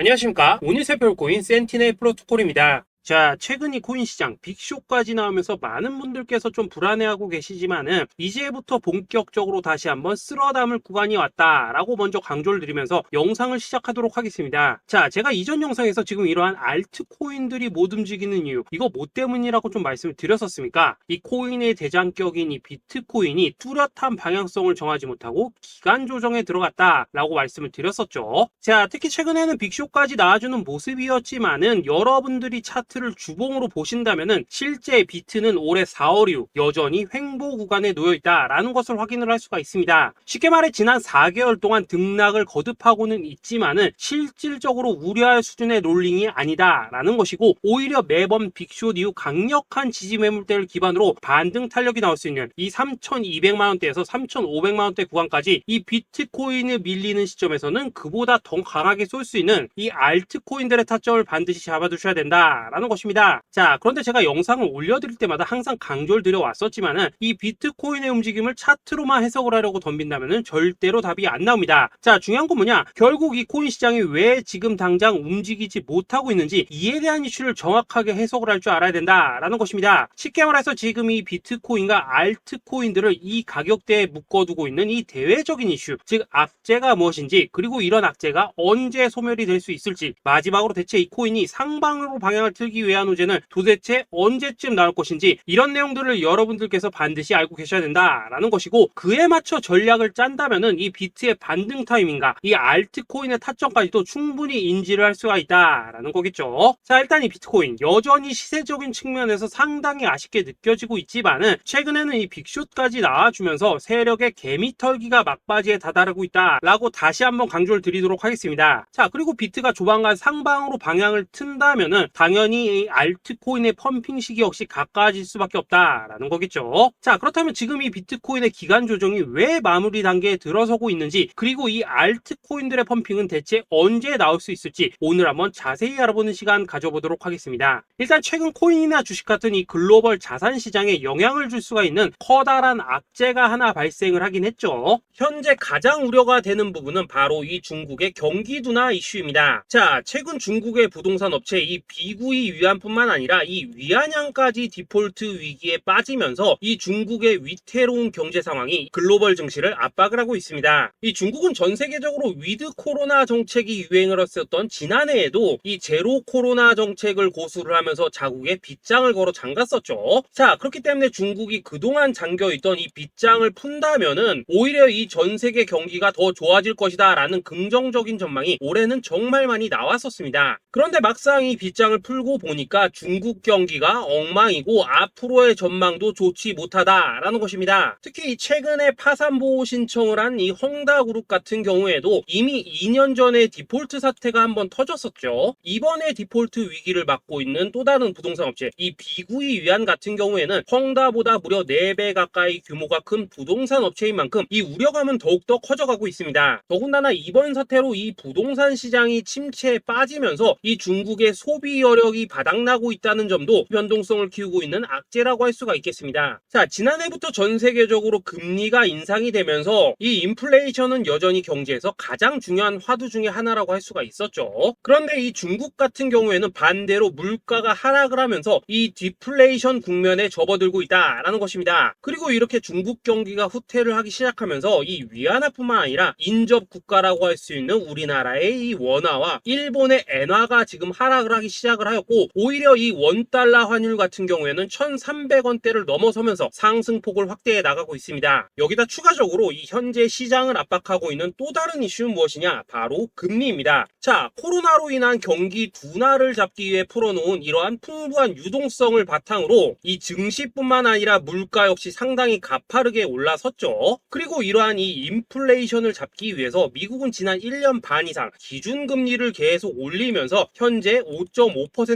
안녕하십니까. 오늘 살펴볼 코인 센티넬 프로토콜입니다. 자, 최근 이 코인 시장 빅쇼까지 나오면서 많은 분들께서 좀 불안해하고 계시지만은 이제부터 본격적으로 다시 한번 쓸어담을 구간이 왔다라고 먼저 강조를 드리면서 영상을 시작하도록 하겠습니다. 자, 제가 이전 영상에서 지금 이러한 알트코인들이 못 움직이는 이유, 이거 뭐 때문이라고 좀 말씀을 드렸었습니까? 이 코인의 대장격인 이 비트코인이 뚜렷한 방향성을 정하지 못하고 기간 조정에 들어갔다라고 말씀을 드렸었죠. 자, 특히 최근에는 빅쇼까지 나와주는 모습이었지만은 여러분들이 차트를 주봉으로 보신다면은 실제 비트는 올해 4월 이후 여전히 횡보 구간에 놓여 있다라는 것을 확인을 할 수가 있습니다. 쉽게 말해 지난 4개월 동안 등락을 거듭하고는 있지만은 실질적으로 우려할 수준의 롤링이 아니다라는 것이고, 오히려 매번 빅쇼 이후 강력한 지지 매물대를 기반으로 반등 탄력이 나올 수 있는 이 3,200만 원대에서 3,500만 원대 구간까지 이 비트코인을 밀리는 시점에서는 그보다 더 강하게 쏠 수 있는 이 알트코인들의 타점을 반드시 잡아두셔야 된다라는 것입니다. 자, 그런데 제가 영상을 올려드릴 때마다 항상 강조를 드려왔었지만은 이 비트코인의 움직임을 차트로만 해석을 하려고 덤빈다면은 절대로 답이 안 나옵니다. 자, 중요한 건 뭐냐? 결국 이 코인 시장이 왜 지금 당장 움직이지 못하고 있는지 이에 대한 이슈를 정확하게 해석을 할 줄 알아야 된다라는 것입니다. 쉽게 말해서 지금 이 비트코인과 알트코인들을 이 가격대에 묶어두고 있는 이 대외적인 이슈, 즉 악재가 무엇인지, 그리고 이런 악재가 언제 소멸이 될 수 있을지, 마지막으로 대체 이 코인이 상방으로 방향을 틀기 위한 호재는 도대체 언제쯤 나올 것인지, 이런 내용들을 여러분들께서 반드시 알고 계셔야 된다라는 것이고, 그에 맞춰 전략을 짠다면은 이 비트의 반등 타이밍과 이 알트코인의 타점까지도 충분히 인지를 할 수가 있다라는 거겠죠. 자, 일단 이 비트코인 여전히 시세적인 측면에서 상당히 아쉽게 느껴지고 있지만은 최근에는 이 빅숏까지 나와주면서 세력의 개미털기가 막바지에 다다르고 있다라고 다시 한번 강조를 드리도록 하겠습니다. 자, 그리고 비트가 조만간 상방으로 방향을 튼다면은 당연히 이 알트코인의 펌핑 시기 역시 가까워질 수밖에 없다라는 거겠죠. 자, 그렇다면 지금 이 비트코인의 기간 조정이 왜 마무리 단계에 들어서고 있는지, 그리고 이 알트코인들의 펌핑은 대체 언제 나올 수 있을지 오늘 한번 자세히 알아보는 시간 가져보도록 하겠습니다. 일단 최근 코인이나 주식 같은 이 글로벌 자산 시장에 영향을 줄 수가 있는 커다란 악재가 하나 발생을 하긴 했죠. 현재 가장 우려가 되는 부분은 바로 이 중국의 경기 둔화 이슈입니다. 자, 최근 중국의 부동산 업체 이 비구이 위안뿐만 아니라 이 위안양까지 디폴트 위기에 빠지면서 이 중국의 위태로운 경제 상황이 글로벌 증시를 압박을 하고 있습니다. 이 중국은 전 세계적으로 위드 코로나 정책이 유행을 했었던 지난해에도 이 제로 코로나 정책을 고수를 하면서 자국에 빗장을 걸어 잠갔었죠. 자, 그렇기 때문에 중국이 그동안 잠겨있던 이 빗장을 푼다면은 오히려 이 전 세계 경기가 더 좋아질 것이다 라는 긍정적인 전망이 올해는 정말 많이 나왔었습니다. 그런데 막상 이 빗장을 풀고 보니까 중국 경기가 엉망이고 앞으로의 전망도 좋지 못하다라는 것입니다. 특히 최근에 파산 보호 신청을 한 이 헝다그룹 같은 경우에도 이미 2년 전에 디폴트 사태가 한번 터졌었죠. 이번에 디폴트 위기를 맞고 있는 또 다른 부동산 업체 이 비구이 위안 같은 경우에는 헝다보다 무려 4배 가까이 규모가 큰 부동산 업체인 만큼 이 우려감은 더욱더 커져가고 있습니다. 더군다나 이번 사태로 이 부동산 시장이 침체에 빠지면서 이 중국의 소비 여력이 바닥나고 있다는 점도 변동성을 키우고 있는 악재라고 할 수가 있겠습니다. 자, 지난해부터 전 세계적으로 금리가 인상이 되면서 이 인플레이션은 여전히 경제에서 가장 중요한 화두 중에 하나라고 할 수가 있었죠. 그런데 이 중국 같은 경우에는 반대로 물가가 하락을 하면서 이 디플레이션 국면에 접어들고 있다라는 것입니다. 그리고 이렇게 중국 경기가 후퇴를 하기 시작하면서 이 위안화뿐만 아니라 인접 국가라고 할 수 있는 우리나라의 이 원화와 일본의 엔화가 지금 하락을 하기 시작을 하였고, 오히려 이 원달러 환율 같은 경우에는 1,300원대를 넘어서면서 상승폭을 확대해 나가고 있습니다. 여기다 추가적으로 이 현재 시장을 압박하고 있는 또 다른 이슈는 무엇이냐? 바로 금리입니다. 자, 코로나로 인한 경기 둔화를 잡기 위해 풀어놓은 이러한 풍부한 유동성을 바탕으로 이 증시뿐만 아니라 물가 역시 상당히 가파르게 올라섰죠. 그리고 이러한 이 인플레이션을 잡기 위해서 미국은 지난 1년 반 이상 기준금리를 계속 올리면서 현재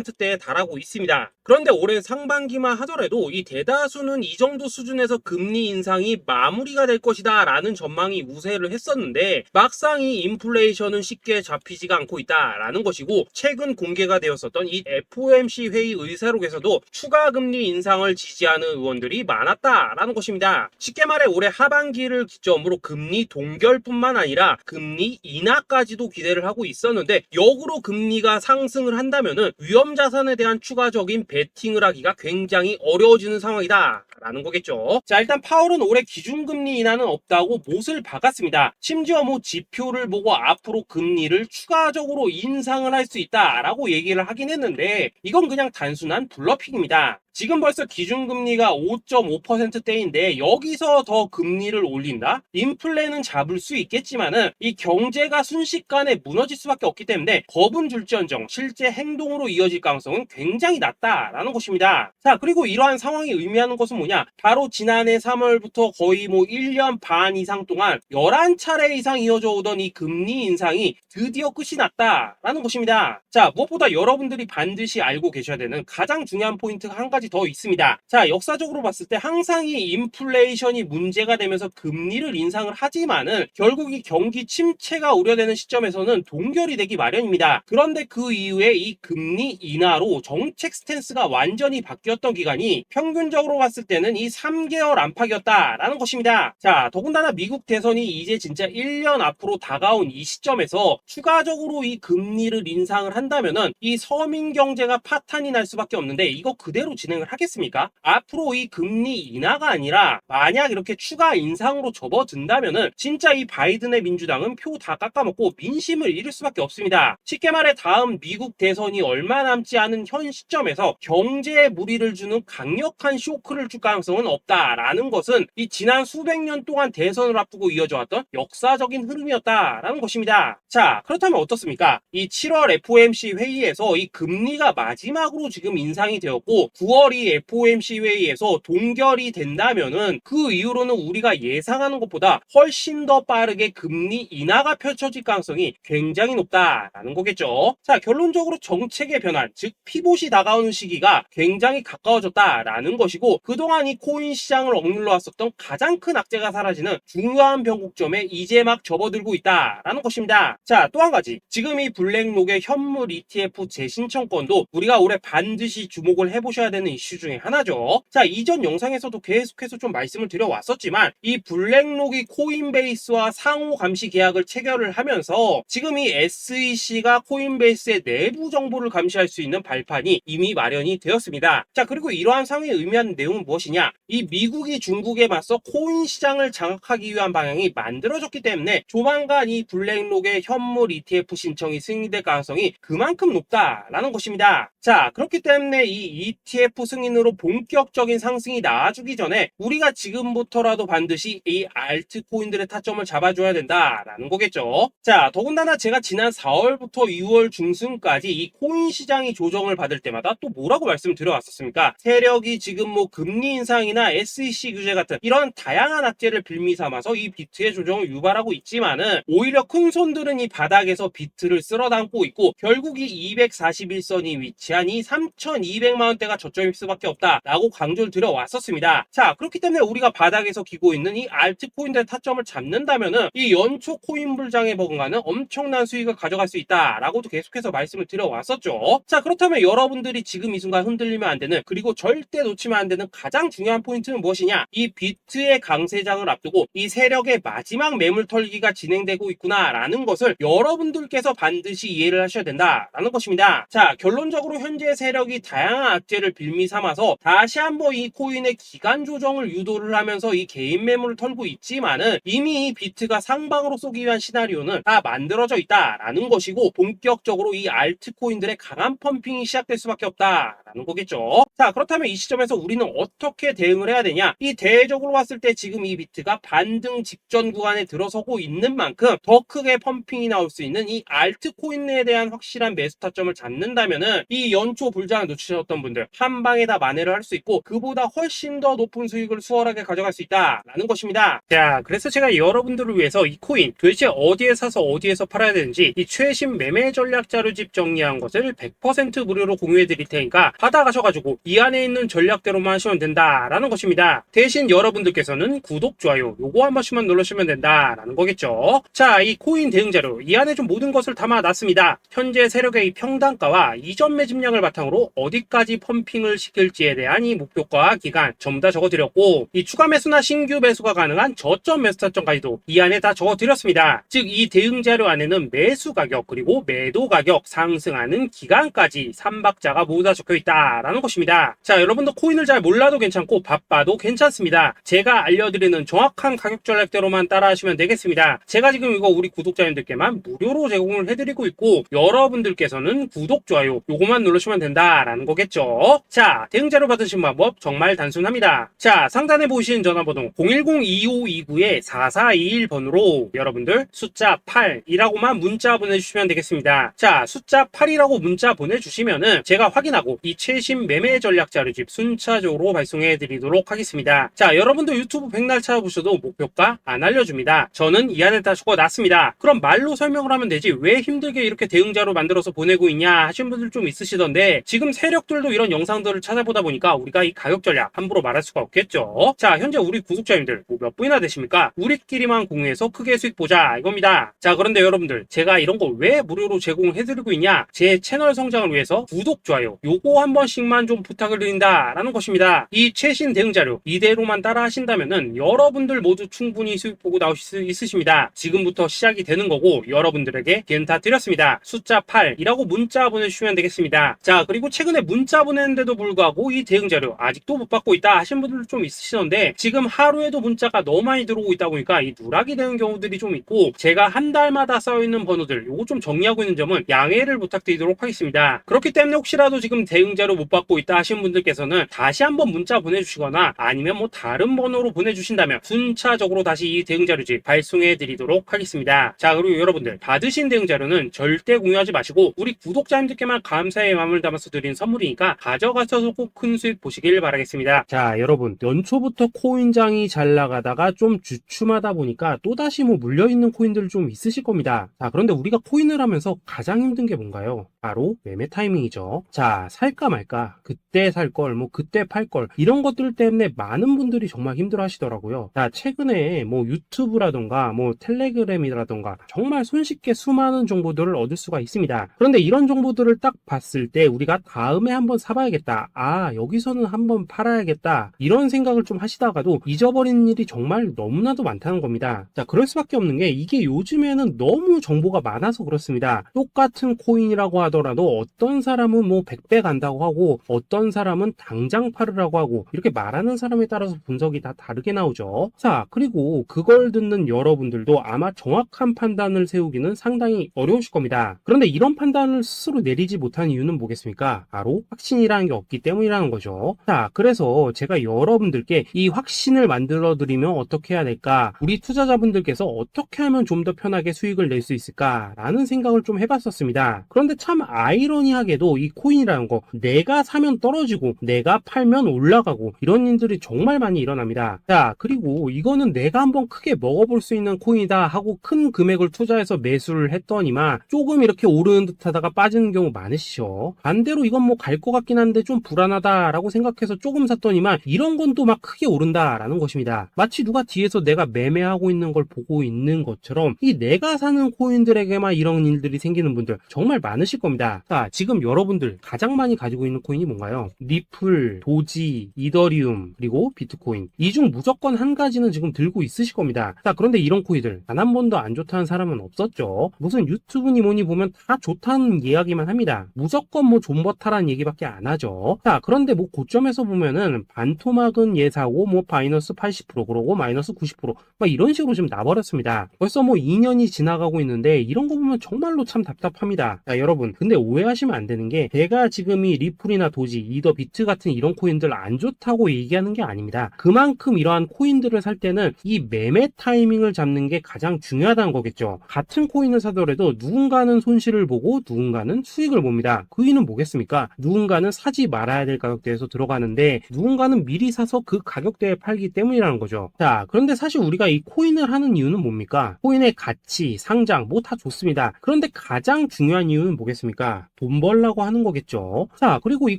10%대에 달하고 있습니다. 그런데 올해 상반기만 하더라도 이 대다수는 이 정도 수준에서 금리 인상이 마무리가 될 것이다 라는 전망이 우세를 했었는데 막상 이 인플레이션은 쉽게 잡히지가 않고 있다라는 것이고, 최근 공개가 되었었던 이 FOMC 회의 의사록에서도 추가 금리 인상을 지지하는 의원들이 많았다라는 것입니다. 쉽게 말해 올해 하반기를 기점으로 금리 동결뿐만 아니라 금리 인하까지도 기대를 하고 있었는데, 역으로 금리가 상승을 한다면은 위험 자산에 대한 추가적인 베팅을 하기가 굉장히 어려워지는 상황이다 라는 거겠죠. 자, 일단 파월은 올해 기준금리 인하는 없다고 못을 박았습니다. 심지어 뭐 지표를 보고 앞으로 금리를 추가적으로 인상을 할 수 있다라고 얘기를 하긴 했는데, 이건 그냥 단순한 블러핑입니다. 지금 벌써 기준금리가 5.5%대인데 여기서 더 금리를 올린다? 인플레는 잡을 수 있겠지만은 이 경제가 순식간에 무너질 수밖에 없기 때문에 겁은 줄지언정 실제 행동으로 이어질 가능성은 굉장히 낮다라는 것입니다. 자, 그리고 이러한 상황이 의미하는 것은 뭐냐? 바로 지난해 3월부터 거의 뭐 1년 반 이상 동안 11차례 이상 이어져 오던 이 금리 인상이 드디어 끝이 났다라는 것입니다. 자, 무엇보다 여러분들이 반드시 알고 계셔야 되는 가장 중요한 포인트가 한 가지 더 있습니다. 자, 역사적으로 봤을 때 항상 이 인플레이션이 문제가 되면서 금리를 인상을 하지만은 결국 이 경기 침체가 우려되는 시점에서는 동결이 되기 마련입니다. 그런데 그 이후에 이 금리 인하로 정책 스탠스가 완전히 바뀌었던 기간이 평균적으로 봤을 때는 이 3개월 안팎이었다라는 것입니다. 자, 더군다나 미국 대선이 이제 진짜 1년 앞으로 다가온 이 시점에서 추가적으로 이 금리를 인상을 한다면은 이 서민 경제가 파탄이 날 수밖에 없는데, 이거 그대로 진행을 하겠습니까? 앞으로 이 금리 인하가 아니라 만약 이렇게 추가 인상으로 접어든다면은 진짜 이 바이든의 민주당은 표 다 깎아먹고 민심을 잃을 수밖에 없습니다. 쉽게 말해 다음 미국 대선이 얼마 남지 않은 현 시점에서 경제에 무리를 주는 강력한 쇼크를 줄 가능성은 없다라는 것은 이 지난 수백 년 동안 대선을 앞두고 이어져 왔던 역사적인 흐름이었다라는 것입니다. 자, 그렇다면 어떻습니까? 이 7월 FOMC 회의에서 이 금리가 마지막으로 지금 인상이 되었고 9월 이 FOMC 회의에서 동결이 된다면은 그 이후로는 우리가 예상하는 것보다 훨씬 더 빠르게 금리 인하가 펼쳐질 가능성이 굉장히 높다라는 거겠죠. 자, 결론적으로 정책의 변환, 즉 피봇이 다가오는 시기가 굉장히 가까워졌다라는 것이고, 그동안 이 코인 시장을 억눌러 왔었던 가장 큰 악재가 사라지는 중요한 변곡점에 이제 막 접어들고 있다라는 것입니다. 자, 또 한 가지, 지금 이 블랙록의 현물 ETF 재신청권도 우리가 올해 반드시 주목을 해보셔야 되는 이슈 중에 하나죠. 자, 이전 영상에서도 계속해서 좀 말씀을 드려왔었지만 이 블랙록이 코인베이스와 상호 감시 계약을 체결을 하면서 지금 이 SEC가 코인베이스의 내부 정보를 감시할 수 있는 발판이 이미 마련이 되었습니다. 자, 그리고 이러한 상황이 의미하는 내용은 무엇이냐? 이 미국이 중국에 맞서 코인 시장을 장악하기 위한 방향이 만들어졌기 때문에 조만간 이 블랙록의 현물 ETF 신청이 승인될 가능성이 그만큼 높다라는 것입니다. 자, 그렇기 때문에 이 ETF 승인으로 본격적인 상승이 나와주기 전에 우리가 지금부터라도 반드시 이 알트코인들의 타점을 잡아줘야 된다라는 거겠죠. 자, 더군다나 제가 지난 4월부터 6월 중순까지 이 코인 시장이 조정을 받을 때마다 또 뭐라고 말씀을 드려왔었습니까? 세력이 지금 뭐 금리 인상이나 SEC 규제 같은 이런 다양한 악재를 빌미 삼아서 이 비트의 조정을 유발하고 있지만은 오히려 큰 손들은 이 바닥에서 비트를 쓸어 담고 있고 결국 이 241선이 위치한 이 3,200만 원대가 저점일 수밖에 없다라고 강조를 드려왔었습니다. 자, 그렇기 때문에 우리가 바닥에서 기고 있는 이 알트코인들의 타점을 잡는다면은 이 연초 코인 불장에 버금가는 엄청난 수익을 가져갈 수 있다라고도 계속해서 말씀을 드려왔었죠. 자, 그렇다면 여러분들이 지금 이 순간 흔들리면 안 되는, 그리고 절대 놓치면 안 되는 가장 중요한 포인트는 무엇이냐? 이 비트의 강세장을 앞두고 이 세력의 마지막 매물 털기가 진행되고 있구나라는 것을 여러분들께서 반드시 이해를 하셔야 된다라는 것입니다. 자, 결론적으로 현재 세력이 다양한 악재를 빌미 삼아서 다시 한번 이 코인의 기간 조정을 유도를 하면서 이 개인 매물을 털고 있지만은 이미 이 비트가 상방으로 쏘기 위한 시나리오는 다 만들어져 있다라는 것이고, 본격적으로 이 알트코인들의 강한 펌핑이 시작될 수밖에 없다라는 거겠죠. 자, 그렇다면 이 시점에서 우리는 어떻게 대응을 해야 되냐? 이 대외적으로 봤을 때 지금 이 비트가 반등 직전 구간에 들어서고 있는 만큼 더 크게 펌핑이 나올 수 있는 이 알트코인에 대한 확실한 매수 타점을 잡는다면은 이 연초 불장을 놓치셨던 분들 한 방에 다 만회를 할 수 있고 그보다 훨씬 더 높은 수익을 수월하게 가져갈 수 있다라는 것입니다. 자, 그래서 제가 여러분들을 위해서 이 코인 도대체 어디에 사서 어디에서 팔아야 되는지 이 최신 매매 전략 자료집 정리한 것을 100% 무료로 공유해 드릴 테니까 받아가셔가지고 이 안에 있는 전략대로만 하시면 된다라는 것입니다. 대신 여러분들께서는 구독, 좋아요 요거 한 번씩만 눌러주시면 된다라는 거겠죠. 자, 이 코인 대응 자료 이 안에 좀 모든 것을 담아놨습니다. 현재 세력의 이 평단가와 이전 매집량을 바탕으로 어디까지 펌핑을 시킬지에 대한 이 목표가 기간 전부 다 적어드렸고 이 추가 매수나 신규 매수가 가능한 저점 매수 타점까지도 이 안에 다 적어드렸습니다. 즉 이 대응 자료 안에는 매수 가격 그리고 매도 가격 상승하는 기간까지 3박자가 모두 다 적혀있다라는 것입니다. 자, 여러분도 코인을 잘 몰라도 괜찮고 바빠도 괜찮습니다. 제가 알려드리는 정확한 가격 전략대로만 따라하시면 되겠습니다. 제가 지금 이거 우리 구독자님들께만 무료로 제공을 해드리고 있고 여러분들께서는 구독, 좋아요 요거만 누르시면 된다라는 거겠죠. 자, 대응 자료 받으신 방법 정말 단순합니다. 자, 상단에 보이시는 전화번호 010-2529-4421번으로 여러분들 숫자 8이라고만 문자 보내주시면 되겠습니다. 자, 숫자 8이라고 문자 보내주시면은 제가 확인하고 이 최신 매매 전략 자료집 순차적으로 발송해 드리도록 하겠습니다. 자, 여러분도 유튜브 백날 찾아보셔도 목표가 안 알려줍니다. 저는 이 안에 다 적어놨습니다. 그럼 말로 설명을 하면 되지 왜 힘들게 이렇게 대응자로 만들어서 보내고 있냐 하신 분들 좀 있으시던데 지금 세력들도 이런 영상들을 찾아보다 보니까 우리가 이 가격 전략 함부로 말할 수가 없겠죠. 자, 현재 우리 구독자님들 몇 분이나 되십니까? 우리끼리만 공유해서 크게 수익 보자 이겁니다. 자, 그런데 여러분들 제가 이런 거 왜 무료로 제공을 해드리고 있냐? 제 채널 성장을 위해서 구독, 좋아요 요거 한 번씩만 좀 부탁을 드린다라는 것입니다. 이 최신 대응 자료 이대로만 따라 하신다면은 여러분들 모두 충분히 수익 보고 나오실 수 있으십니다. 지금부터 시작이 되는 거고 여러분들에게 기회는 다 드렸습니다. 숫자 8이라고 문자 보내주시면 되겠습니다. 자, 그리고 최근에 문자 보냈는데도 불구하고 이 대응 자료 아직도 못 받고 있다 하신 분들 좀 있으시던데 지금 하루에도 문자가 너무 많이 들어오고 있다 보니까 이 누락이 되는 경우들이 좀 있고 제가 한 달마다 쌓여있는 번호들 요거 좀 정리하고 있는 점은 양해를 부탁드리도록 하겠습니다. 그렇기 때문에 혹시라도 지금 대응 자료 못 받고 있다 하신 분들께서는 다시 한번 문자 보내주시거나 아니면 뭐 다른 번호로 보내주신다면 순차적으로 다시 이 대응 자료집 발송해 드리도록 하겠습니다. 자, 그리고 여러분들 받으신 대응 자료는 절대 공유하지 마시고 우리 구독자님들께만 감사의 마음을 담아서 드린 선물이니까 가져가셔서 꼭 큰 수익 보시길 바라겠습니다. 자, 여러분 연초부터 코인장이 잘 나가다가 좀 주춤하다 보니까 또다시 뭐 물려있는 코인들 좀 있으실 겁니다. 자, 그런데 우리가 코인을 하면서 가장 힘든 게 뭔가요? 바로 매매 타이밍이죠. 자, 살까 말까 그때 살 걸 뭐 그때 팔 걸 이런 것들 때문에 많은 분들이 정말 힘들어 하시더라고요. 자, 최근에 뭐 유튜브라던가 뭐 텔레그램이라던가 정말 손쉽게 수많은 정보들을 얻을 수가 있습니다. 그런데 이런 정보들을 딱 봤을 때 우리가 다음에 한번 사봐야겠다, 아 여기서는 한번 팔아야겠다 이런 생각을 좀 하시다가도 잊어버리는 일이 정말 너무나도 많다는 겁니다. 자, 그럴 수밖에 없는 게 이게 요즘에는 너무 정보가 많아서 그렇습니다. 똑같은 코인이라고 하더라도 어떤 사람은 뭐 100배 간다고 하고 어떤 사람은 당장 팔으라고 하고 이렇게 말하는 사람에 따라서 분석이 다 다르게 나오죠. 자, 그리고 그걸 듣는 여러분들도 아마 정확한 판단을 세우기는 상당히 어려우실 겁니다. 그런데 이런 판단을 스스로 내리지 못한 이유는 뭐겠습니까? 바로 확신이라는 게 없기 때문이라는 거죠. 자, 그래서 제가 여러분들께 이 확신을 만들어 드리면 어떻게 해야 될까? 우리 투자자분들께서 어떻게 하면 좀 더 편하게 수익을 낼 수 있을까? 라는 생각을 좀 해봤었습니다. 그런데 참 아이러니하게도 이 코인이라는 거 내가 사면 떨어지고 내가 팔면 올라가고 이런 일들이 정말 많이 일어납니다. 자, 그리고 이거는 내가 한번 크게 먹어볼 수 있는 코인이다 하고 큰 금액을 투자해서 매수를 했더니만 조금 이렇게 오르는 듯 하다가 빠지는 경우 많으시죠. 반대로 이건 뭐 갈 것 같긴 한데 좀 불안하다 라고 생각해서 조금 샀더니만 이런 건 또 막 크게 오른다 라는 것입니다. 마치 누가 뒤에서 내가 매매하고 있는 걸 보고 있는 것처럼 이 내가 사는 코인들에게만 이런 일들이 생기는 분들 정말 많으실 겁니다. 자, 지금 여러분들 가장 많이 가지고 있는 코인이 뭔가요? 리플, 도지, 이더리움, 그리고 비트코인. 이 중 무조건 한 가지는 지금 들고 있으실 겁니다. 자, 그런데 이런 코인들 단 한 번도 안 좋다는 사람은 없었죠. 무슨 유튜브니 뭐니 보면 다 좋다는 이야기만 합니다. 무조건 뭐 존버타라는 얘기밖에 안 하죠. 자, 그런데 뭐 고점에서 보면은 반토막은 예사고 뭐 마이너스 80% 그러고 마이너스 90% 막 이런 식으로 지금 나버렸습니다. 벌써 뭐 2년이 지나가고 있는데 이런 거 보면 정말로 참 답답합니다. 자, 여러분 근데 오해하시면 안 되는 게 제가 지금 이 리플이나 도지 이더 비트 같은 이런 코인들 안 좋다고 얘기하는 게 아닙니다. 그만큼 이러한 코인들을 살 때는 이 매매 타이밍을 잡는 게 가장 중요하다는 거겠죠. 같은 코인을 사더라도 누군가는 손실을 보고 누군가는 수익을 봅니다. 그 이유는 뭐겠습니까? 누군가는 사지 말아야 될 가격대에서 들어가는데 누군가는 미리 사서 그 가격대에 팔기 때문이라는 거죠. 자, 그런데 사실 우리가 이 코인을 하는 이유는 뭡니까? 코인의 가치, 상장 뭐 다 좋습니다. 그런데 가장 중요한 이유는 뭐겠습니까? 돈 벌라고 하는 거겠죠. 자, 그리고 이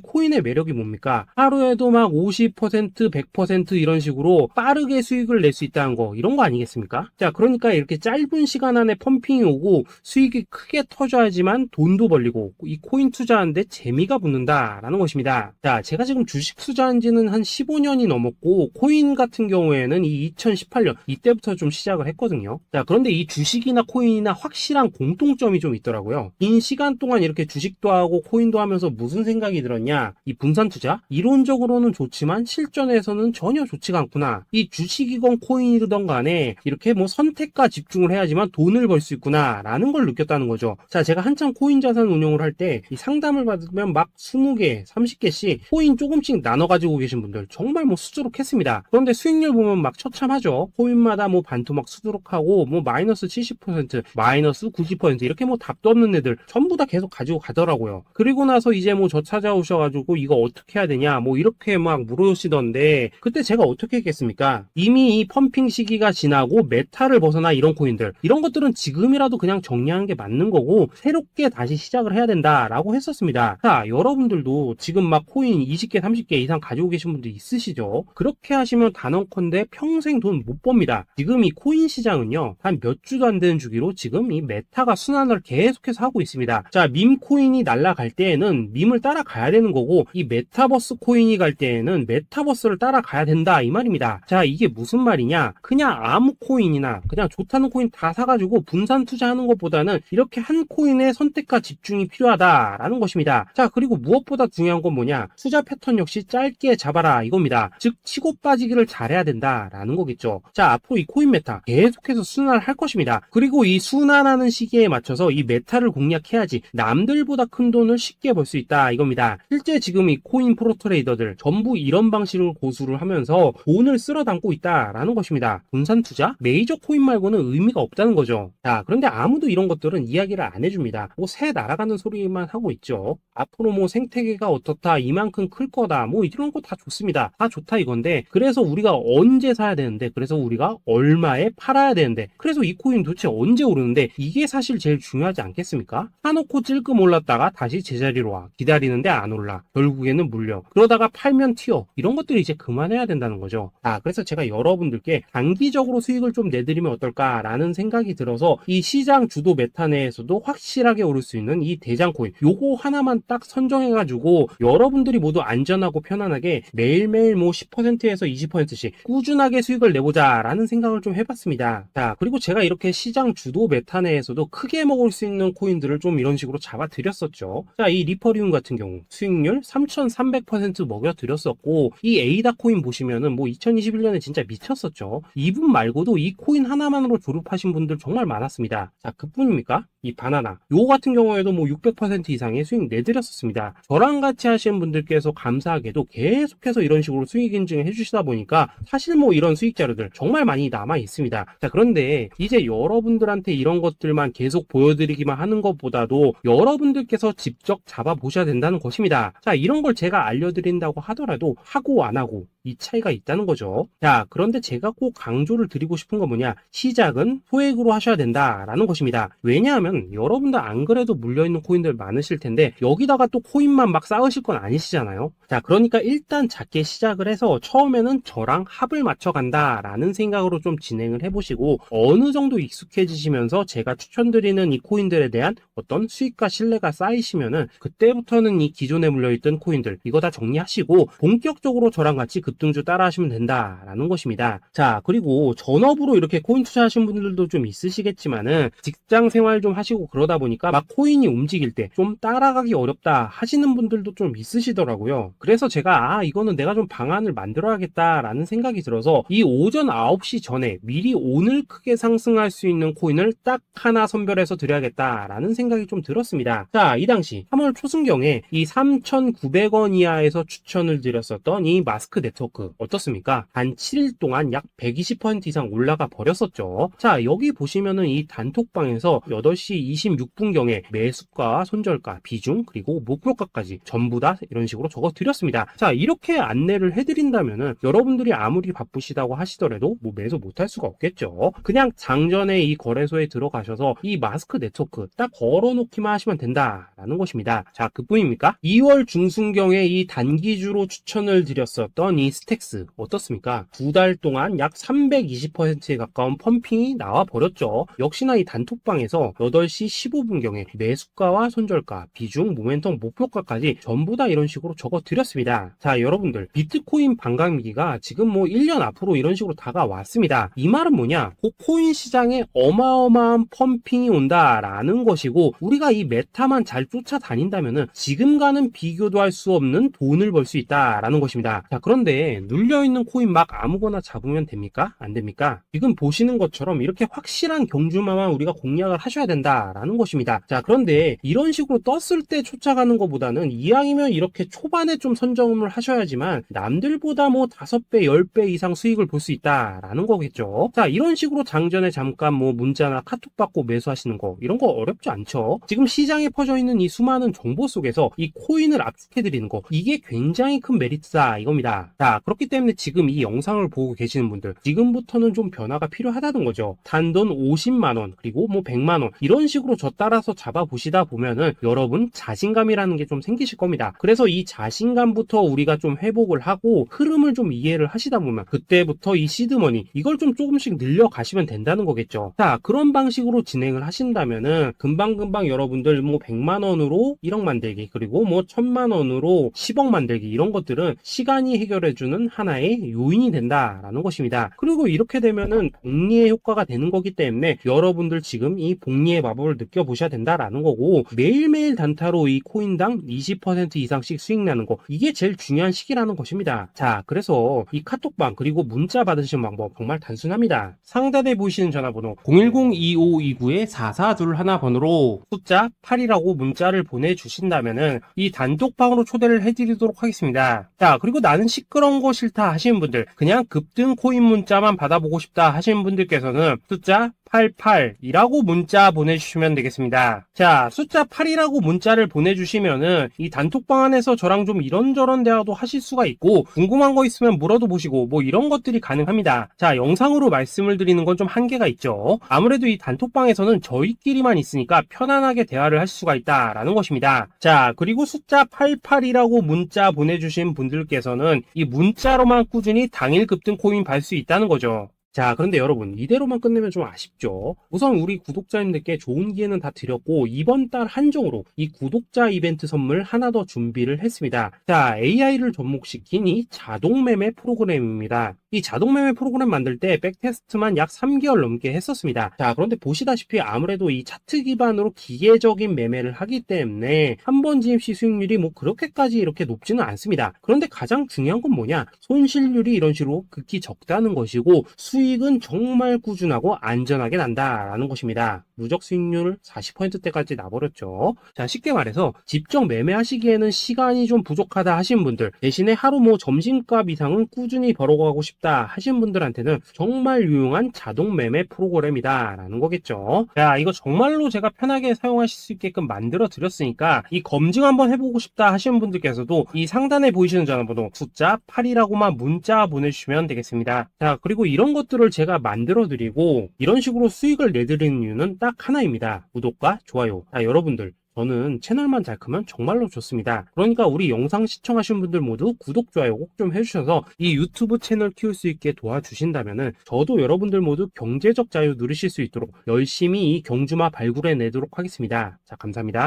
코인의 매력이 뭡니까? 하루에도 막 50%, 100% 이런 식으로 빠르게 수익을 낼 수 있다는 거, 이런 거 아니겠습니까? 자, 그러니까 이렇게 짧은 시간 안에 펌핑이 오고 수익이 크게 터져야지만 돈도 벌리고 이 코인 투자하는데 재미가 붙는다라는 것입니다. 자, 제가 지금 주식 투자한 지는 한 15년이 넘었고 코인 같은 경우에는 이 2018년 이때부터 좀 시작을 했거든요. 자, 그런데 이 주식이나 코인이나 확실한 공통점이 좀 있더라고요. 긴 시간 동안 이렇게 주식도 하고 코인도 하면서 무슨 생각이 들었냐? 이 분산 투자? 이론적으로는 좋지만 실전에서는 전혀 좋지가 않구나. 이 주식이건 코인이든 간에 이렇게 뭐 선택과 집중을 해야지만 돈을 벌 수 있구나 라는 걸 느꼈다는 거죠. 자, 제가 한창 코인 자산 운용을 할 때 이 상담을 받으면 막 20개, 30개씩 코인 조금씩 나눠 가지고 계신 분들 정말 뭐 수두룩했습니다. 그런데 수익률 보면 막 처참하죠. 코인마다 뭐 반토막 수두룩하고 뭐 마이너스 70%, 마이너스 90% 이렇게 뭐 답도 없는 애들 전부 다 계속 가지고 가더라고요. 그리고 나서 이제 뭐 저 찾아오셔가지고 이거 어떻게 해야 되냐 뭐 이렇게 막 물어보시던데 그때 제가 어떻게 했겠습니까? 이미 이 펌핑 시기가 지나고 메타를 벗어나 이런 코인들 이런 것들은 지금이라도 그냥 정리하는 게 맞는 거고 새롭게 다시 시작을 해야 된다라고 했었습니다. 자, 여러분들도 지금 막 코인 20개, 30개 이상 가지고 계신 분들 있으시죠? 그렇게 하시면 단언컨대 평생 돈 못 법니다. 지금 이 코인 시장은요 한 몇 주도 안 되는 주기로 지금 이 메타가 순환을 계속해서 하고 있습니다. 자, 밈 코인이 날아갈 때에는 밈을 따라가야 되는 거고 이 메타버스 코인이 갈 때에는 메타버스를 따라가야 된다 이 말입니다. 자, 이게 무슨 말이냐? 그냥 아무 코인이나 그냥 좋다는 코인 다 사가지고 분산 투자하는 것보다는 이렇게 한 코인에 선택과 집중이 필요하다라는 것입니다. 자, 그리고 무엇보다 중요한 건 뭐냐? 투자 패턴 역시 짧게 잡아라 이겁니다. 즉 치고 빠지기를 잘해야 된다라는 거겠죠. 자, 앞으로 이 코인 메타 계속해서 순환을 할 것입니다. 그리고 이 순환하는 시기에 맞춰서 이 메타를 공략해야지 남들보다 큰 돈을 쉽게 벌 수 있다 이겁니다. 실제 지금 이 코인 프로 트레이더들 전부 이런 방식으로 고수를 하면서 돈을 쓸어 담고 있다라는 것입니다. 분산 투자? 메이저 코인 말고는 의미가 없다는 거죠. 자, 그런데 아무도 이런 것들은 이야기를 안 해줍니다. 뭐 새 날아가는 소리만 하고 있죠. 앞으로 뭐 생태계가 어떻다, 이만큼 클 거다, 뭐 이런 거 다 좋습니다. 다 좋다 이건데 그래서 우리가 언제 사야 되는데 그래서 우리가 얼마에 팔아야 되는데 그래서 이 코인 도대체 언제 오르는데 이게 사실 제일 중요하지 않겠습니까? 사놓고 찔끔 올랐다가 다시 제자리로 와. 기다리는데 안 올라. 결국에는 물려. 그러다가 팔면 튀어. 이런 것들이 이제 그만해야 된다는 거죠. 아, 그래서 제가 여러분들께 단기적으로 수익을 좀 내드리면 어떨까라는 생각이 들어서 이 시장 주도 메타 내에서도 확실하게 오를 수 있는 이 대장 코인 요거 하나만 딱 선정해가지고 여러분들이 모두 안전하고 편안하게 매일매일 뭐 10%에서 20%씩 꾸준하게 수익을 내보자라는 생각을 좀 해봤습니다. 자, 그리고 제가 이렇게 시장 주도 메타 내에서도 크게 먹을 수 있는 코인들을 좀 이런 식으로 잡아드렸었죠. 자, 이 리퍼리움 같은 경우 수익률 3,300% 먹여드렸었고 이 에이다 코인 보시면은 뭐 2021년에 진짜 미쳤었죠. 이분 말고도 이 코인 하나만으로 졸업하신 분들 정말 많았습니다. 자, 그뿐입니까? 이 바나나 요거 같은 경우에도 뭐 600% 이상의 수익 내드렸었습니다. 저랑 같이 하시는 분들께서 감사하게도 계속해서 이런 식으로 수익 인증을 해주시다 보니까 사실 뭐 이런 수익 자료들 정말 많이 남아 있습니다. 자, 그런데 이제 여러분들한테 이런 것들만 계속 보여드리기만 하는 것보다도 여러분들께서 직접 잡아보셔야 된다는 것입니다. 자, 이런 걸 제가 알려드린다고 하더라도 하고 안 하고 이 차이가 있다는 거죠. 자, 그런데 제가 꼭 강조를 드리고 싶은 건 뭐냐? 시작은 소액으로 하셔야 된다라는 것입니다. 왜냐하면 여러분들 안 그래도 물려있는 코인들 많으실 텐데 여기다가 또 코인만 막 쌓으실 건 아니시잖아요. 자, 그러니까 일단 작게 시작을 해서 처음에는 저랑 합을 맞춰 간다라는 생각으로 좀 진행을 해보시고 어느 정도 익숙해지시면서 제가 추천드리는 이 코인들에 대한 어떤 수익과 신뢰가 쌓이시면은 그때부터는 이 기존에 물려있던 코인들 이거 다 정리하시고 본격적으로 저랑 같이 급등주 따라 하시면 된다라는 것입니다. 자, 그리고 전업으로 이렇게 코인 투자하신 분들도 좀 있으시겠지만은 직장 생활 좀 하시고 그러다 보니까 막 코인이 움직일 때 좀 따라가기 어렵다 하시는 분들도 좀 있으시더라고요. 그래서 제가 이거는 내가 좀 방안을 만들어야겠다라는 생각이 들어서 이 오전 9시 전에 미리 오늘 크게 상승할 수 있는 코인을 딱 하나 선별해서 드려야겠다라는 생각이 좀 들었습니다. 자, 이 당시 3월 초순경에 이 3,900원 이하에서 추천을 드렸었던 이 마스크 네트워크 어떻습니까? 단 7일 동안 약 120% 이상 올라가 버렸었죠. 자, 여기 보시면은 이 단톡방에서 8시 26분경에 매수가, 손절가, 비중, 그리고 목표가까지 전부 다 이런 식으로 적어 드렸습니다. 자, 이렇게 안내를 해드린다면은 여러분들이 아무리 바쁘시다고 하시더라도 뭐 매수 못할 수가 없겠죠. 그냥 장전에 이 거래소에 들어가셔서 이 마스크 네트워크 딱 걸어놓기만 하시면 된다라는 것입니다. 자, 그뿐입니까? 2월 중순경에 이 단기주로 추천을 드렸었던 이 스택스 어떻습니까? 2달 동안 약 320%에 가까운 펌핑이 나와 버렸죠. 역시나 이 단톡방에서 8시 15분경에 매수가와 손절가, 비중, 모멘텀, 목표가까지 전부 다 이런 식으로 적어 드렸습니다. 자, 여러분들 비트코인 반감기가 지금 뭐 1년 앞으로 이런 식으로 다가왔습니다. 이 말은 뭐냐? 그 코인 시장에 어마어마한 펌핑이 온다라는 것이고 우리가 이 메타만 잘 쫓아다닌다면은 지금과는 비교도 할 수 없는 돈을 벌 수 있다라는 것입니다. 자, 그런데 눌려있는 코인 막 아무거나 잡으면 됩니까? 안 됩니까? 지금 보시는 것처럼 이렇게 확실한 경주마만 우리가 공략을 하셔야 된다라는 것입니다. 자, 그런데 이런 식으로 떴을 때 쫓아가는 것보다는 이왕이면 이렇게 초반에 좀 선점을 하셔야지만 남들보다 뭐 5배, 10배 이상 수익을 볼 수 있다라는 거겠죠. 자, 이런 식으로 장전에 잠깐 뭐 문자나 카톡 받고 매수하시는 거 이런 거 어렵지 않죠. 지금 시장에 퍼져 있는 이 수많은 정보 속에서 이 코인을 압축해드리는 거 이게 굉장히 큰 메리트다 이겁니다. 자, 그렇기 때문에 지금 이 영상을 보고 계시는 분들 지금부터는 좀 변화가 필요하다는 거죠. 단돈 50만원 그리고 뭐 100만원 이런 식으로 저 따라서 잡아보시다 보면은 여러분 자신감이라는 게 좀 생기실 겁니다. 그래서 이 자신감부터 우리가 좀 회복을 하고 흐름을 좀 이해를 하시다 보면 그때부터 이 시드머니 이걸 좀 조금씩 늘려가시면 된다는 거겠죠. 자, 그런 방식으로 진행을 하신다면은 금방금방 여러분들 뭐 100만원으로 1억 만들기 그리고 뭐 1000만원으로 10억 만들기 이런 것들은 시간이 해결해주는 하나의 요인이 된다라는 것입니다. 그리고 이렇게 되면은 복리의 효과가 되는 거기 때문에 여러분들 지금 이 복리의 마법을 느껴보셔야 된다라는 거고 매일매일 단타로 이 코인당 20% 이상씩 수익 나는 거 이게 제일 중요한 시기라는 것입니다. 자, 그래서 이 카톡방 그리고 문자 받으시는 방법 정말 단순합니다. 상단에 보이시는 전화번호 010-2529-4421 번호로 숫자 8이라고 문자를 보내주신다면은 이 단톡방으로 초대를 해드리도록 하겠습니다. 자, 그리고 나는 시끄러운 거 싫다 하시는 분들 그냥 급등 코인 문자만 받아보고 싶다 하시는 분들께서는 숫자 88이라고 문자 보내주시면 되겠습니다. 자, 숫자 8이라고 문자를 보내주시면은 이 단톡방 안에서 저랑 좀 이런저런 대화도 하실 수가 있고 궁금한 거 있으면 물어도 보시고 뭐 이런 것들이 가능합니다. 자, 영상으로 말씀을 드리는 건 좀 한계가 있죠. 아무래도 이 단톡방에서는 저희끼리만 있으니까 편안하게 대화를 할 수가 있다라는 것입니다. 자, 그리고 숫자 88이라고 문자 보내주신 분들께서는 이 문자로만 꾸준히 당일 급등 코인 받을 수 있다는 거죠. 자, 그런데 여러분 이대로만 끝내면 좀 아쉽죠. 우선 우리 구독자님들께 좋은 기회는 다 드렸고 이번 달 한정으로 이 구독자 이벤트 선물 하나 더 준비를 했습니다. 자, AI를 접목시킨 이 자동 매매 프로그램입니다. 이 자동 매매 프로그램 만들 때 백테스트만 약 3개월 넘게 했었습니다. 자, 그런데 보시다시피 아무래도 이 차트 기반으로 기계적인 매매를 하기 때문에 한 번 진입 시 수익률이 뭐 그렇게까지 이렇게 높지는 않습니다. 그런데 가장 중요한 건 뭐냐? 손실률이 이런 식으로 극히 적다는 것이고 수익은 정말 꾸준하고 안전하게 난다라는 것입니다. 누적 수익률 40%대까지 나버렸죠. 자, 쉽게 말해서 직접 매매하시기에는 시간이 좀 부족하다 하신 분들 대신에 하루 뭐 점심값 이상은 꾸준히 벌어가고 싶다 하신 분들한테는 정말 유용한 자동 매매 프로그램이다 라는 거겠죠. 자, 이거 정말로 제가 편하게 사용하실 수 있게끔 만들어 드렸으니까 이 검증 한번 해보고 싶다 하시는 분들께서도 이 상단에 보이시는 전화번호 숫자 8이라고만 문자 보내주시면 되겠습니다. 자, 그리고 이런 것들을 제가 만들어 드리고 이런 식으로 수익을 내드리는 이유는 딱 하나입니다. 구독과 좋아요. 자, 여러분들 저는 채널만 잘 크면 정말로 좋습니다. 그러니까 우리 영상 시청하신 분들 모두 구독, 좋아요 꼭 좀 해주셔서 이 유튜브 채널 키울 수 있게 도와주신다면은 저도 여러분들 모두 경제적 자유 누리실 수 있도록 열심히 이 경주마 발굴해 내도록 하겠습니다. 자, 감사합니다.